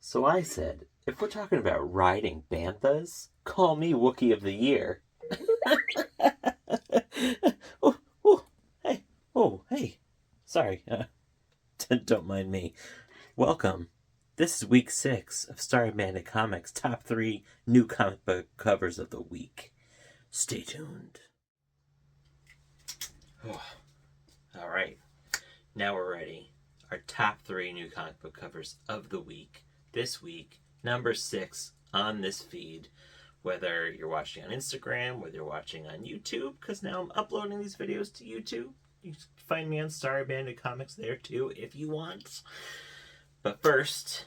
So I said, if we're talking about riding banthas, call me Wookiee of the Year. oh, oh, hey, hey. Sorry, don't mind me. Welcome. This is week 6 of Starry Bandit Comics' top 3 new comic book covers of the week. Stay tuned. All right, now we're ready. Our top 3 new comic book covers of the week. This week, number 6 on this feed. Whether you're watching on Instagram, whether you're watching on YouTube, because now I'm uploading these videos to YouTube. You can find me on Starry Bandit Comics there too if you want. But first,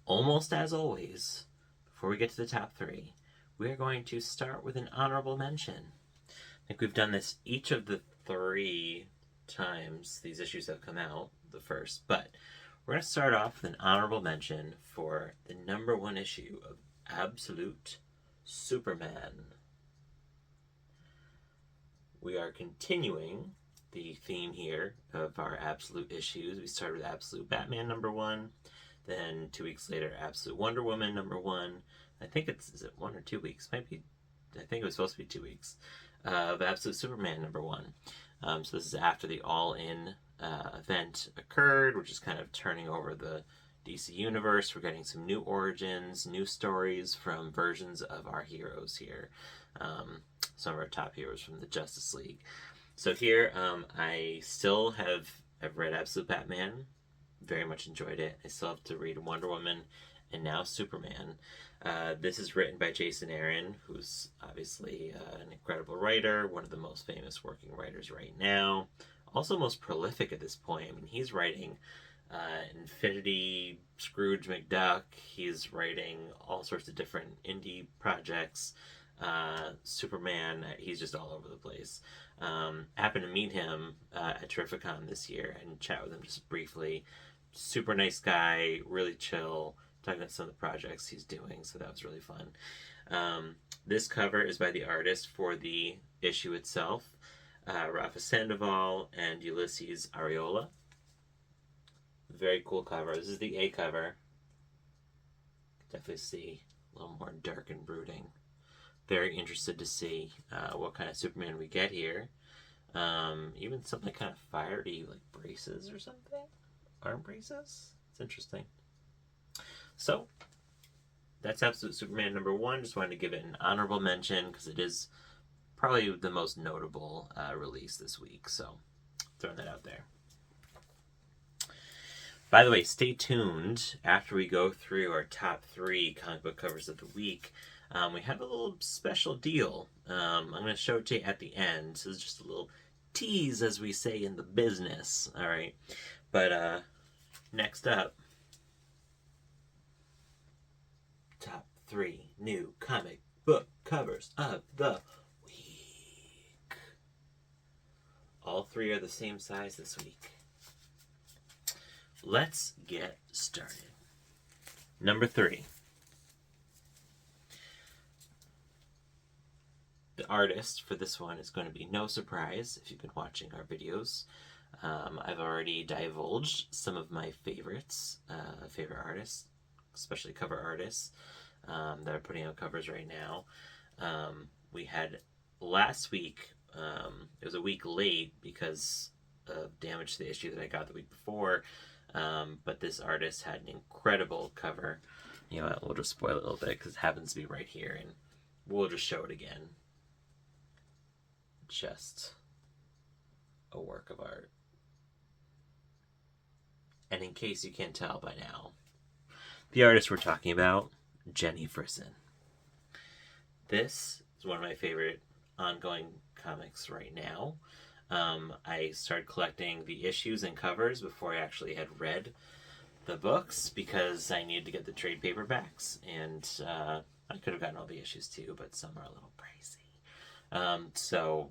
almost as always, before we get to the top 3, we're going to start with an honorable mention. I think we've done this each of the 3 times these issues have come out, the first, but we're going to start off with an honorable mention for the number 1 issue of Absolute Superman. We are continuing the theme here of our Absolute issues. We started with Absolute Batman number 1, then 2 weeks later Absolute Wonder Woman number 1. I think is it 1 or 2 weeks? Might be. I think it was supposed to be 2 weeks of Absolute Superman number 1. So this is after the All-In event occurred, which is kind of turning over the DC Universe. We're getting some new origins, new stories from versions of our heroes here. Some of our top heroes from the Justice League. So here, I still have read Absolute Batman. Very much enjoyed it. I still have to read Wonder Woman and now Superman. This is written by Jason Aaron, who's obviously an incredible writer, one of the most famous working writers right now. Also most prolific at this point. I mean, he's writing Infinity, Scrooge McDuck. He's writing all sorts of different indie projects. Superman, he's just all over the place. Happened to meet him at Terrificon this year and chat with him just briefly. Super nice guy, really chill, talking about some of the projects he's doing, so that was really fun. This cover is by the artist for the issue itself, Rafa Sandoval and Ulysses Ariola. Very cool cover. This is the A cover. Definitely see a little more dark and brooding. Very interested to see what kind of Superman we get here. Even something kind of fiery, like braces or something. Arm braces. It's interesting. So, that's Absolute Superman number 1. Just wanted to give it an honorable mention because it is probably the most notable release this week. So, throwing that out there. By the way, stay tuned after we go through our top 3 comic book covers of the week. We have a little special deal. I'm going to show it to you at the end. So this is just a little tease, as we say in the business. All right. But next up, top 3 new comic book covers of the week. All 3 are the same size this week. Let's get started. Number 3. The artist for this one is going to be no surprise if you've been watching our videos. I've already divulged some of my favorites, favorite artists, especially cover artists that are putting out covers right now. We had last week, it was a week late because of damage to the issue that I got the week before, but this artist had an incredible cover. You know what, we'll just spoil it a little bit because it happens to be right here, and we'll just show it again. Just a work of art. And in case you can't tell by now, the artist we're talking about, Jenny Frison. This is one of my favorite ongoing comics right now. I started collecting the issues and covers before I actually had read the books because I needed to get the trade paperbacks, and I could have gotten all the issues too, but some are a little pricey. So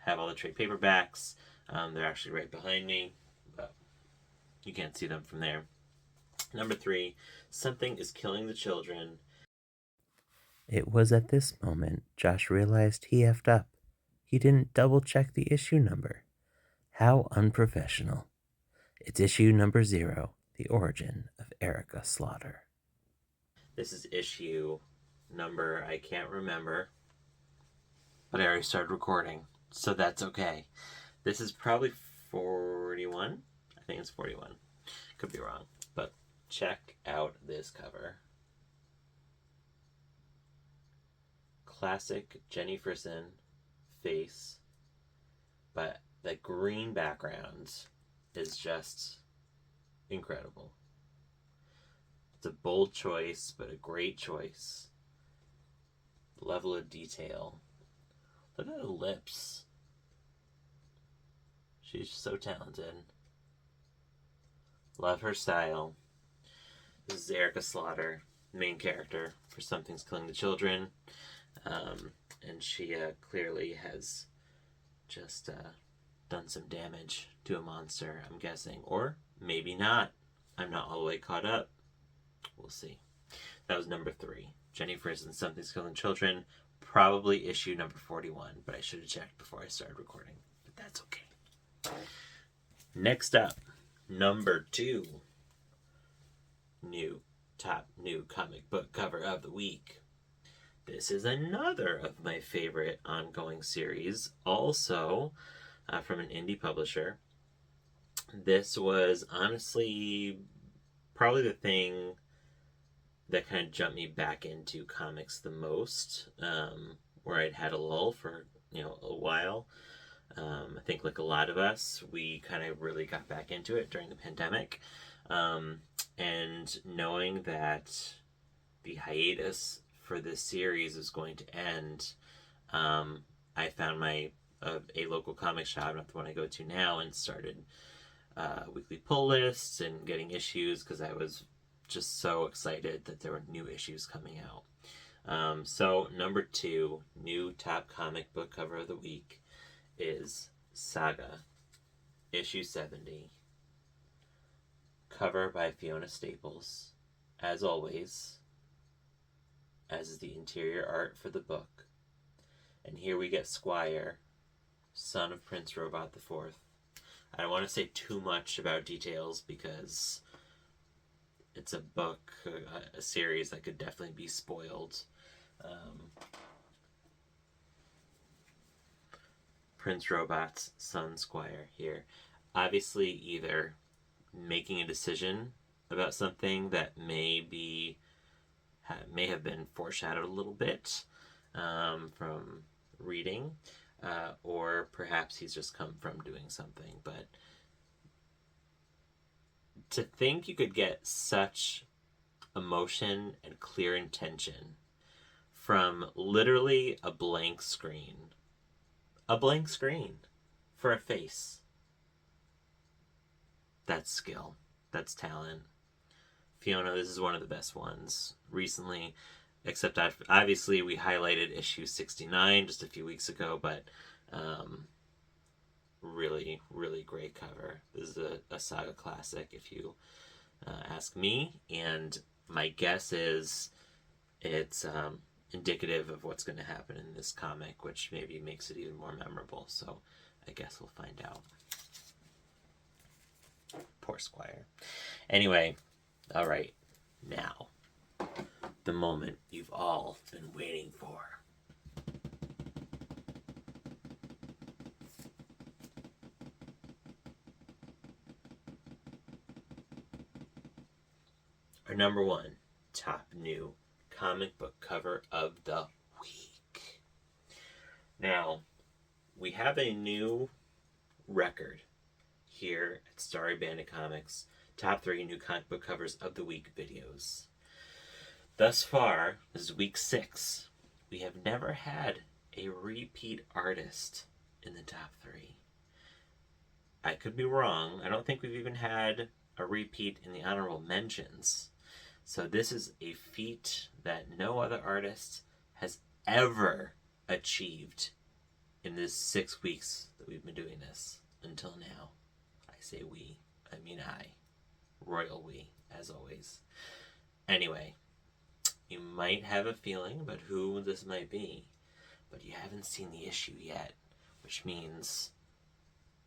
have all the trade paperbacks. They're actually right behind me, but you can't see them from there. Number 3, Something is Killing the Children. It was at this moment Josh realized he effed up. He didn't double check the issue number. How unprofessional. It's issue number 0, The Origin of Erica Slaughter. This is issue number, I can't remember, but I already started recording, so that's okay. This is probably 41. I think it's 41. Could be wrong, but check out this cover. Classic Jenny Frison face, but the green background is just incredible. It's a bold choice, but a great choice. Level of detail. Look at the lips. She's so talented. Love her style. This is Erica Slaughter, main character for Something's Killing the Children. And she clearly has just done some damage to a monster, I'm guessing. Or maybe not. I'm not all the way caught up. We'll see. That was number 3. Jenny Frison, Something's Killing Children. Probably issue number 41, but I should have checked before I started recording. But that's okay. Next up, number 2. Top new comic book cover of the week. This is another of my favorite ongoing series, also from an indie publisher. This was honestly probably the thing that kind of jumped me back into comics the most, where I'd had a lull for a while. I think like a lot of us, we kind of really got back into it during the pandemic, and knowing that the hiatus for this series is going to end, I found a local comic shop, not the one I go to now, and started weekly pull lists and getting issues because I was just so excited that there were new issues coming out. So number 2, new top comic book cover of the week is Saga, issue 70. Cover by Fiona Staples, as always, as is the interior art for the book. And here we get Squire, son of Prince Robot IV. I don't want to say too much about details because it's a book, a series that could definitely be spoiled. Prince Robot's son Squire here. Obviously either making a decision about something that may have been foreshadowed a little bit from reading, or perhaps he's just come from doing something. But to think you could get such emotion and clear intention from literally a blank screen for a face, that's skill, that's talent. Fiona, this is one of the best ones recently, except obviously we highlighted issue 69 just a few weeks ago, but really, really great cover. This is a Saga classic, if you ask me, and my guess is it's indicative of what's going to happen in this comic, which maybe makes it even more memorable, so I guess we'll find out. Poor Squire. Anyway, all right, now, the moment you've all been waiting for. Our number 1 top new comic book cover of the week. Now, we have a new record here at Starry Bandit Comics, top 3 new comic book covers of the week videos. Thus far, this is week 6, we have never had a repeat artist in the top 3. I could be wrong. I don't think we've even had a repeat in the honorable mentions. So this is a feat that no other artist has ever achieved in this 6 weeks that we've been doing this until now. I say we, I mean I. Royal we, as always. Anyway, you might have a feeling about who this might be, but you haven't seen the issue yet, which means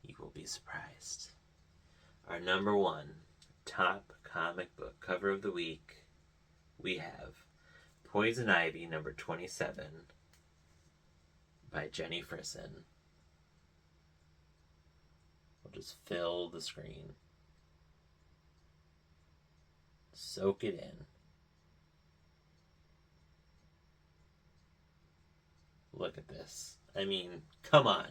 you will be surprised. Our number 1 top comic book cover of the week we have Poison Ivy number 27 by Jenny Frison. We'll just fill the screen. Soak it in. Look at this. I mean, come on.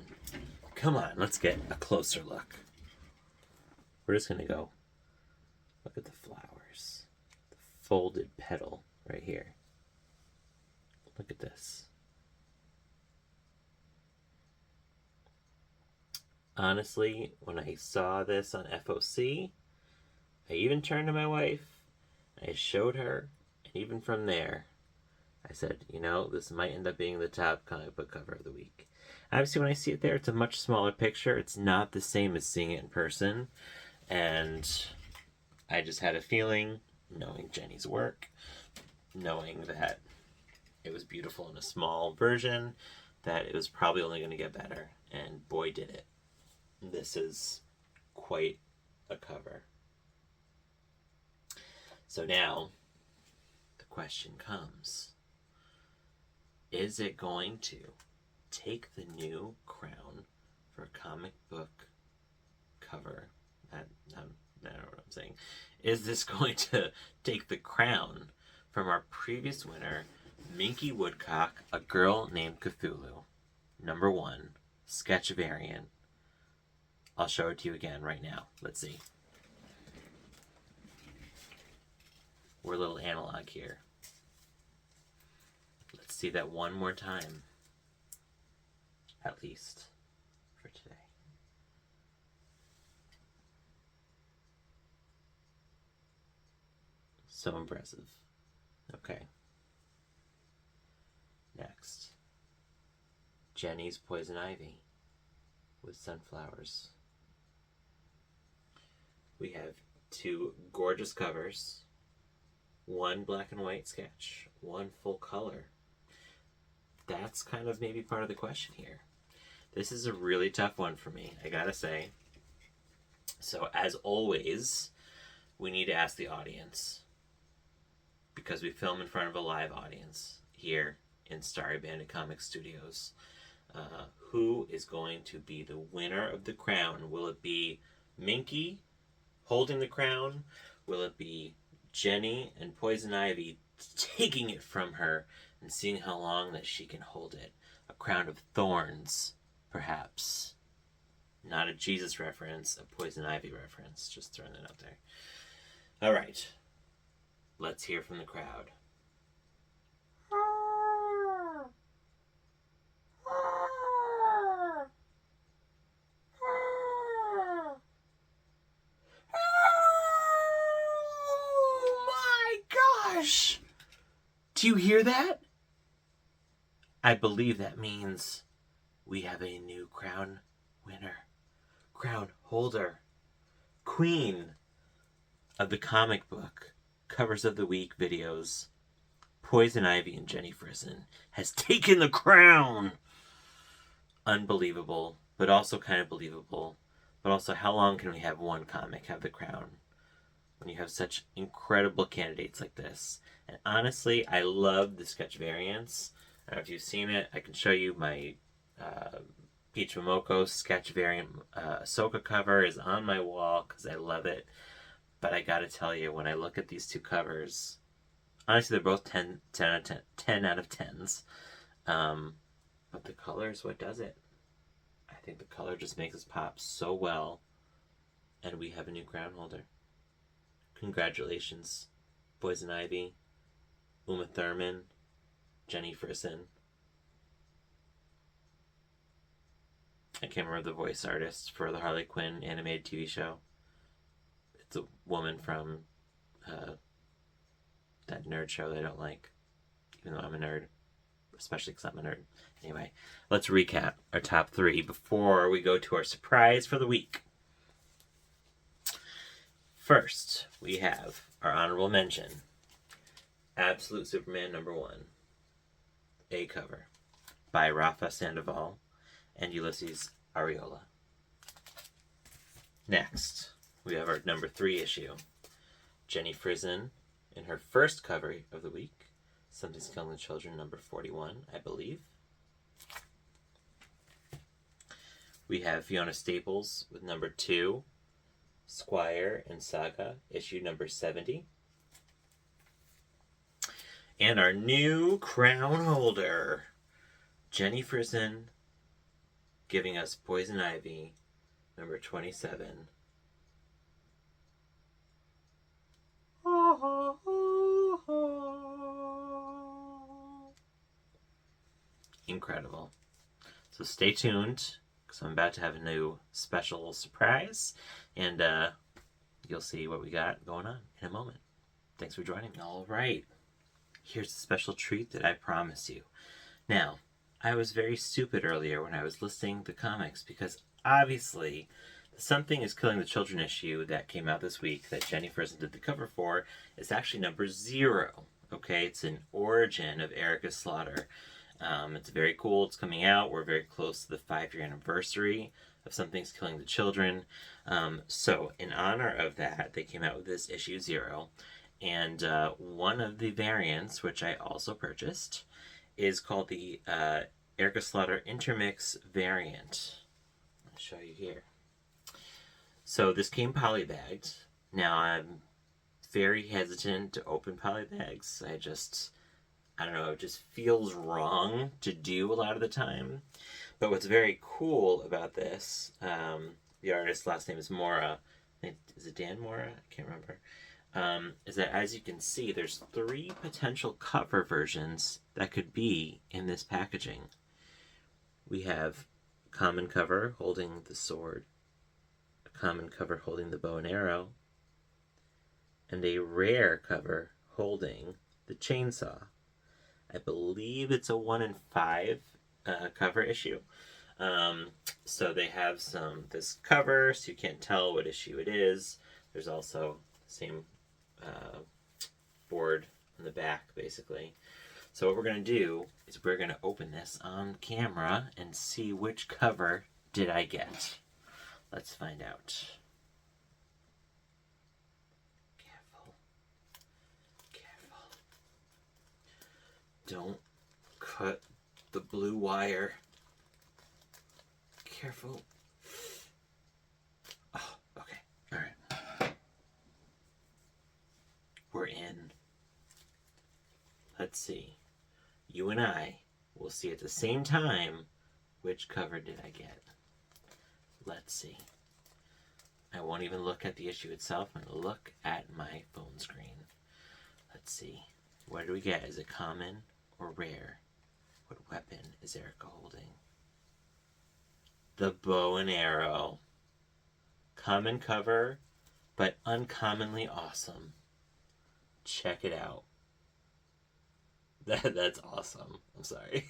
Come on, let's get a closer look. We're just going to go. Look at the flowers. The folded petal right here. Look at this. Honestly, when I saw this on FOC, I even turned to my wife. I showed her, and even from there, I said, you know, this might end up being the top comic book cover of the week. Obviously, when I see it there, it's a much smaller picture. It's not the same as seeing it in person. And I just had a feeling, knowing Jenny's work, knowing that it was beautiful in a small version, that it was probably only going to get better. And boy, did it. This is quite a cover. So now, the question comes, is it going to take the new crown for a comic book cover? I don't know what I'm saying. Is this going to take the crown from our previous winner, Minky Woodcock, A Girl Named Cthulhu, number 1, sketch variant? I'll show it to you again right now. Let's see. We're a little analog here. Let's see that one more time. At least for today. So impressive. Okay. Next. Jenny's Poison Ivy with sunflowers. We have 2 gorgeous covers. 1 black and white sketch. 1 full color. That's kind of maybe part of the question here. This is a really tough one for me, I gotta say. So as always, we need to ask the audience, because we film in front of a live audience here in Starry Bandit Comics Studios. Who is going to be the winner of the crown? Will it be Minky holding the crown? Will it be Jenny and Poison Ivy taking it from her and seeing how long that she can hold it? A crown of thorns, perhaps. Not a Jesus reference, a Poison Ivy reference. Just throwing that out there. All right. Let's hear from the crowd. Do you hear that? I believe that means we have a new crown winner, crown holder, queen of the comic book covers of the week videos. Poison Ivy and Jenny Frison has taken the crown. Unbelievable, but also kind of believable. But also, how long can we have one comic have the crown when you have such incredible candidates like this? And honestly, I love the sketch variants. I don't know if you've seen it. I can show you my Peach Momoko sketch variant Ahsoka cover is on my wall because I love it. But I gotta tell you, when I look at these 2 covers, honestly, they're both 10 out of 10s. But the color is what does it. I think the color just makes us pop so well. And we have a new crown holder. Congratulations, Poison Ivy, Uma Thurman, Jenny Frison. I can't remember the voice artist for the Harley Quinn animated TV show. It's a woman from that nerd show that I don't like, even though I'm a nerd, especially because I'm a nerd. Anyway, let's recap our top 3 before we go to our surprise for the week. First, we have our honorable mention, Absolute Superman number 1, A cover by Rafa Sandoval and Ulysses Arreola. Next, we have our number 3 issue, Jenny Frison in her first cover of the week. Something's Killing the Children, number 41, I believe. We have Fiona Staples with number 2, Squire and Saga, issue number 70. And our new crown holder, Jenny Frison, giving us Poison Ivy, number 27. Incredible. So stay tuned, because I'm about to have a new special surprise, and you'll see what we got going on in a moment. Thanks for joining me. All right. Here's a special treat that I promise you. Now, I was very stupid earlier when I was listing the comics, because obviously the Something is Killing the Children issue that came out this week that Jenny Frison did the cover for is actually number 0. Okay, it's an origin of Erica Slaughter. It's very cool. It's coming out. We're very close to the 5-year anniversary of Something's Killing the Children. So in honor of that, they came out with this issue 0. And one of the variants, which I also purchased, is called the Erica Slaughter Intermix variant. I'll show you here. So this came polybagged. Now I'm very hesitant to open polybags. I don't know, it just feels wrong to do a lot of the time. But what's very cool about this, the artist's last name is Mora. Is it Dan Mora? I can't remember. Is that, as you can see, there's 3 potential cover versions that could be in this packaging. We have a common cover holding the sword, a common cover holding the bow and arrow, and a rare cover holding the chainsaw. I believe it's a 1 in 5 cover issue. So they have this cover, so you can't tell what issue it is. There's also the same board on the back, basically. So what we're going to do is we're going to open this on camera and see which cover did I get. Let's find out. Careful. Careful. Don't cut the blue wire. Careful. Oh, okay. All right. We're in. Let's see. You and I will see at the same time which cover did I get. Let's see. I won't even look at the issue itself. I'm going to look at my phone screen. Let's see. What do we get? Is it common or rare? What weapon is Erica holding? The bow and arrow. Common cover, but uncommonly awesome. Check it out. That's awesome. I'm sorry.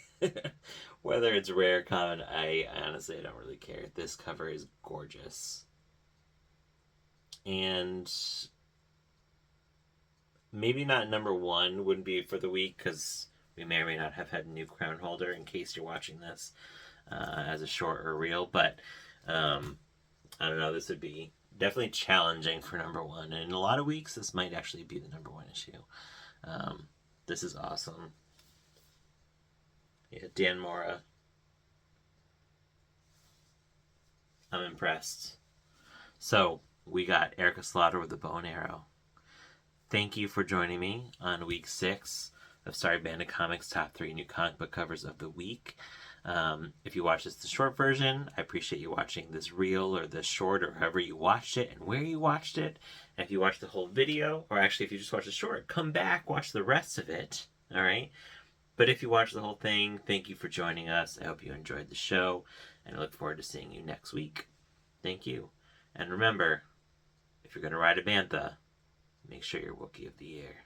Whether it's rare, common, I honestly don't really care. This cover is gorgeous. And maybe not number 1 wouldn't be for the week, because we may or may not have had a new crown holder in case you're watching this as a short or reel. But I don't know, this would be definitely challenging for number 1. And in a lot of weeks, this might actually be the number 1 issue. This is awesome. Yeah, Dan Mora. I'm impressed. So, we got Erica Slaughter with the bow and arrow. Thank you for joining me on week 6 of Sorry Bandit Comics Top 3 New Comic Book Covers of the Week. If you watch this, the short version, I appreciate you watching this reel or this short or however you watched it and where you watched it. And if you watched the whole video, or actually if you just watched the short, come back, watch the rest of it. All right? But if you watched the whole thing, thank you for joining us. I hope you enjoyed the show, and I look forward to seeing you next week. Thank you. And remember, if you're going to ride a bantha, make sure you're Wookiee of the Year.